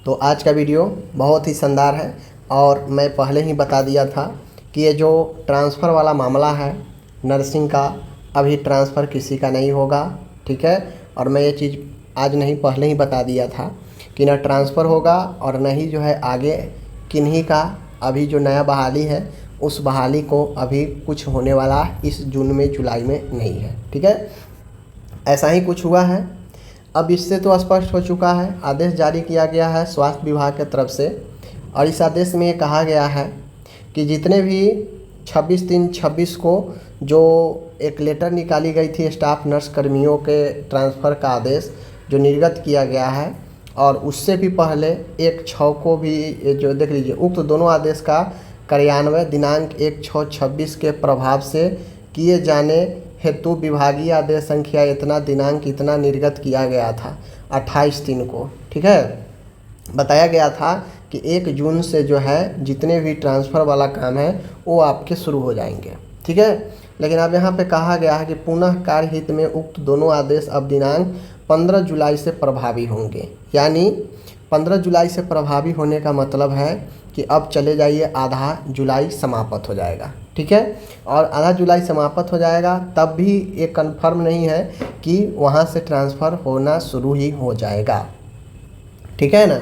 तो आज का वीडियो बहुत ही शानदार है और मैं पहले ही बता दिया था कि ये जो ट्रांसफ़र वाला मामला है नर्सिंग का, अभी ट्रांसफ़र किसी का नहीं होगा, ठीक है। और मैं ये चीज़ आज नहीं पहले ही बता दिया था कि ना ट्रांसफ़र होगा और न ही जो है आगे किन्हीं का अभी जो नया बहाली है उस बहाली को अभी कुछ होने वाला इस जून में जुलाई में नहीं है, ठीक है। ऐसा ही कुछ हुआ है। अब इससे तो स्पष्ट हो चुका है, आदेश जारी किया गया है स्वास्थ्य विभाग की तरफ से और इस आदेश में ये कहा गया है कि जितने भी 26/3/26 को जो एक लेटर निकाली गई थी स्टाफ नर्स कर्मियों के ट्रांसफ़र का आदेश जो निर्गत किया गया है और उससे भी पहले 1/6 को भी जो देख लीजिए उक्त दोनों आदेश का कार्यान्वयन दिनांक 1/6/26 के प्रभाव से किए जाने हेतु विभागीय आदेश संख्या इतना दिनांक इतना निर्गत किया गया था 28/3 को, ठीक है। बताया गया था कि 1 जून से जो है जितने भी ट्रांसफ़र वाला काम है वो आपके शुरू हो जाएंगे, ठीक है। लेकिन अब यहाँ पे कहा गया है कि पुनः कार्य हित में उक्त दोनों आदेश अब दिनांक 15 जुलाई से प्रभावी होंगे। यानी 15 जुलाई से प्रभावी होने का मतलब है कि अब चले जाइए आधा जुलाई समाप्त हो जाएगा, ठीक है। और आधा जुलाई समाप्त हो जाएगा तब भी ये कंफर्म नहीं है कि वहाँ से ट्रांसफ़र होना शुरू ही हो जाएगा, ठीक है ना।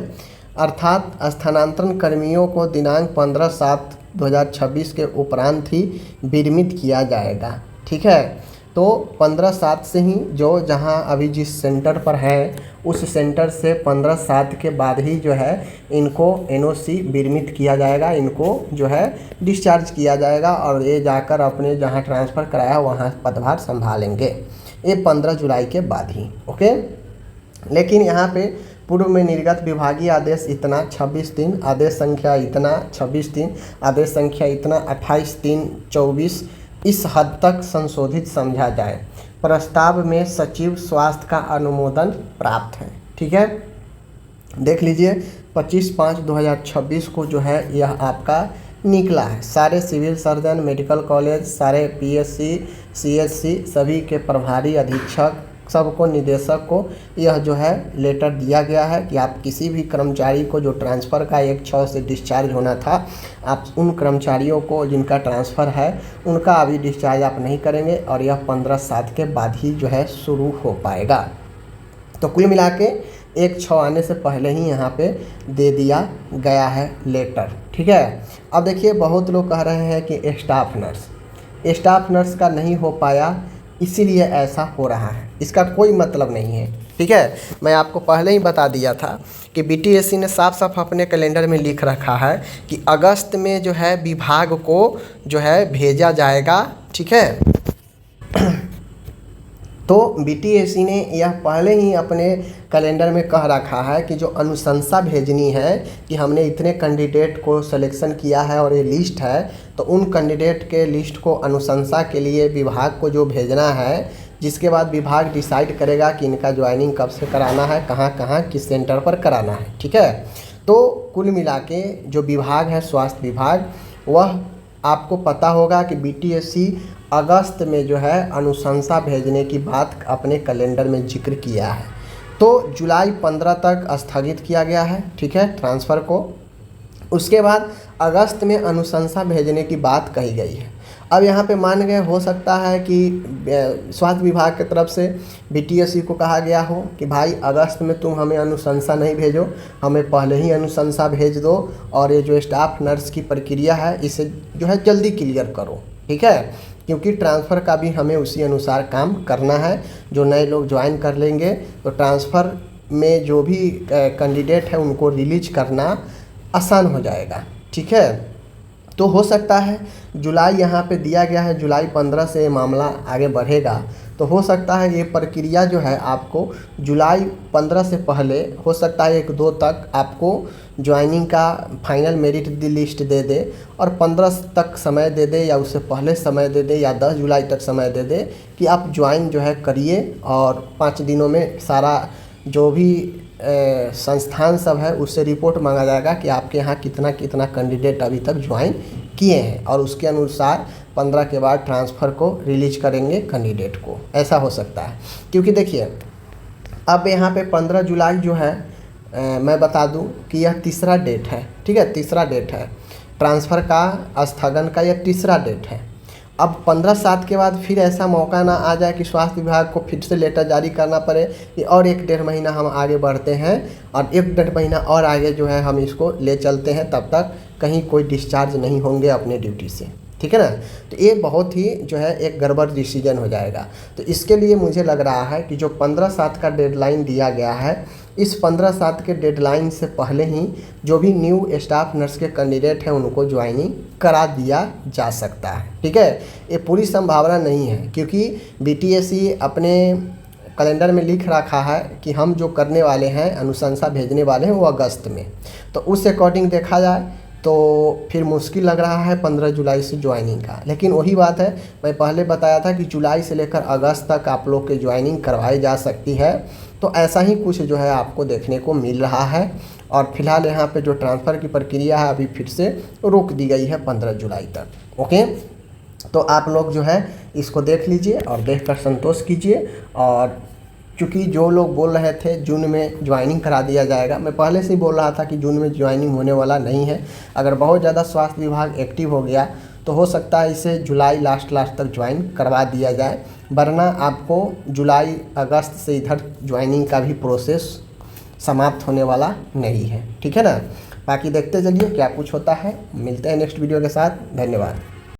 अर्थात स्थानांतरण कर्मियों को दिनांक 15/7/2026 के उपरांत ही विरमित किया जाएगा, ठीक है। तो 15/7 से ही जो जहां अभी जिस सेंटर पर है उस सेंटर से 15/7 के बाद ही जो है इनको एनओसी विरमित किया जाएगा, इनको जो है डिस्चार्ज किया जाएगा और ये जाकर अपने जहां ट्रांसफ़र कराया वहां पदभार संभालेंगे। ये 15 जुलाई के बाद ही, ओके। लेकिन यहाँ पे पूर्व में निर्गत विभागीय आदेश इतना 26/3 आदेश संख्या इतना 26/3 आदेश संख्या इतना 28/3/24 इस हद तक संशोधित समझा जाए। प्रस्ताव में सचिव स्वास्थ्य का अनुमोदन प्राप्त है, ठीक है। देख लीजिए 25/5/2026 को जो है यह आपका निकला है। सारे सिविल सर्जन, मेडिकल कॉलेज, सारे पीएससी, सीएचसी सभी के प्रभारी अधीक्षक सबको, निदेशक को यह जो है लेटर दिया गया है कि आप किसी भी कर्मचारी को जो ट्रांसफ़र का 1/6 से डिस्चार्ज होना था, आप उन कर्मचारियों को जिनका ट्रांसफ़र है उनका अभी डिस्चार्ज आप नहीं करेंगे और यह 15/7 के बाद ही जो है शुरू हो पाएगा। तो कुल मिला के 1/6 आने से पहले ही यहाँ पे दे दिया गया है लेटर, ठीक है। अब देखिए बहुत लोग कह रहे हैं कि स्टाफ नर्स का नहीं हो पाया इसीलिए ऐसा हो रहा है, इसका कोई मतलब नहीं है, ठीक है। मैं आपको पहले ही बता दिया था कि बीटीएससी ने साफ साफ अपने कैलेंडर में लिख रखा है कि अगस्त में जो है विभाग को जो है भेजा जाएगा, ठीक है। तो बीटीएससी ने यह पहले ही अपने कैलेंडर में कह रखा है कि जो अनुशंसा भेजनी है कि हमने इतने कैंडिडेट को सिलेक्शन किया है और ये लिस्ट है, तो उन कैंडिडेट के लिस्ट को अनुशंसा के लिए विभाग को जो भेजना है, जिसके बाद विभाग डिसाइड करेगा कि इनका ज्वाइनिंग कब से कराना है, कहाँ कहाँ किस सेंटर पर कराना है, ठीक है। तो कुल मिला के जो विभाग है स्वास्थ्य विभाग, वह आपको पता होगा कि बीटीएससी अगस्त में जो है अनुशंसा भेजने की बात अपने कैलेंडर में जिक्र किया है। तो जुलाई 15 तक स्थगित किया गया है, ठीक है, ट्रांसफ़र को। उसके बाद अगस्त में अनुशंसा भेजने की बात कही गई है। अब यहाँ पे मान गए हो सकता है कि स्वास्थ्य विभाग की तरफ से बीटीएससी को कहा गया हो कि भाई अगस्त में तुम हमें अनुशंसा नहीं भेजो, हमें पहले ही अनुशंसा भेज दो और ये जो स्टाफ नर्स की प्रक्रिया है इसे जो है जल्दी क्लियर करो, ठीक है, क्योंकि ट्रांसफ़र का भी हमें उसी अनुसार काम करना है। जो नए लोग ज्वाइन कर लेंगे तो ट्रांसफ़र में जो भी कैंडिडेट है उनको रिलीज करना आसान हो जाएगा, ठीक है। तो हो सकता है जुलाई यहाँ पे दिया गया है, जुलाई 15 से मामला आगे बढ़ेगा, तो हो सकता है ये प्रक्रिया जो है आपको जुलाई 15 से पहले हो सकता है 1-2 तक आपको ज्वाइनिंग का फाइनल मेरिट लिस्ट दे दे और 15 तक समय दे दे या उससे पहले समय दे दे या 10 जुलाई तक समय दे दे कि आप ज्वाइन जो है करिए और 5 दिनों में सारा जो भी संस्थान सब है उससे रिपोर्ट मांगा जाएगा कि आपके यहाँ कितना कितना कैंडिडेट अभी तक ज्वाइन किए हैं और उसके अनुसार 15 के बाद ट्रांसफ़र को रिलीज करेंगे कैंडिडेट को। ऐसा हो सकता है क्योंकि देखिए अब यहाँ पे 15 जुलाई जो है मैं बता दूं कि यह तीसरा डेट है, ठीक है, तीसरा डेट है ट्रांसफ़र का स्थगन का, यह तीसरा डेट है। अब 15/7 के बाद फिर ऐसा मौका ना आ जाए कि स्वास्थ्य विभाग को फिर से लेटर जारी करना पड़े कि और 1-1.5 महीना हम आगे बढ़ते हैं और 1-1.5 महीना और आगे जो है हम इसको ले चलते हैं, तब तक कहीं कोई डिस्चार्ज नहीं होंगे अपने ड्यूटी से, ठीक है ना। तो ये बहुत ही जो है एक गड़बड़ डिसीजन हो जाएगा। तो इसके लिए मुझे लग रहा है कि जो 15/7 का डेडलाइन दिया गया है, इस 15/7 के डेडलाइन से पहले ही जो भी न्यू स्टाफ नर्स के कैंडिडेट हैं उनको ज्वाइनिंग करा दिया जा सकता है, ठीक है। ये पूरी संभावना नहीं है क्योंकि बीटीएससी अपने कैलेंडर में लिख रखा है कि हम जो करने वाले हैं, अनुशंसा भेजने वाले हैं वो अगस्त में। तो उस अकॉर्डिंग देखा जाए तो फिर मुश्किल लग रहा है 15 जुलाई से ज्वाइनिंग का। लेकिन वही बात है, मैं पहले बताया था कि जुलाई से लेकर अगस्त तक आप लोग के ज्वाइनिंग करवाई जा सकती है। तो ऐसा ही कुछ जो है आपको देखने को मिल रहा है और फिलहाल यहाँ पे जो ट्रांसफ़र की प्रक्रिया है अभी फिर से रोक दी गई है 15 जुलाई तक। ओके, तो आप लोग जो है इसको देख लीजिए और देखकर संतोष कीजिए। और चूँकि जो लोग बोल रहे थे जून में ज्वाइनिंग करा दिया जाएगा, मैं पहले से ही बोल रहा था कि जून में ज्वाइनिंग होने वाला नहीं है। अगर बहुत ज़्यादा स्वास्थ्य विभाग एक्टिव हो गया तो हो सकता है इसे जुलाई लास्ट तक ज्वाइन करवा दिया जाए, वरना आपको जुलाई अगस्त से इधर ज्वाइनिंग का भी प्रोसेस समाप्त होने वाला नहीं है, ठीक है ना। बाकी देखते चलिए क्या कुछ होता है। मिलते हैं नेक्स्ट वीडियो के साथ। धन्यवाद।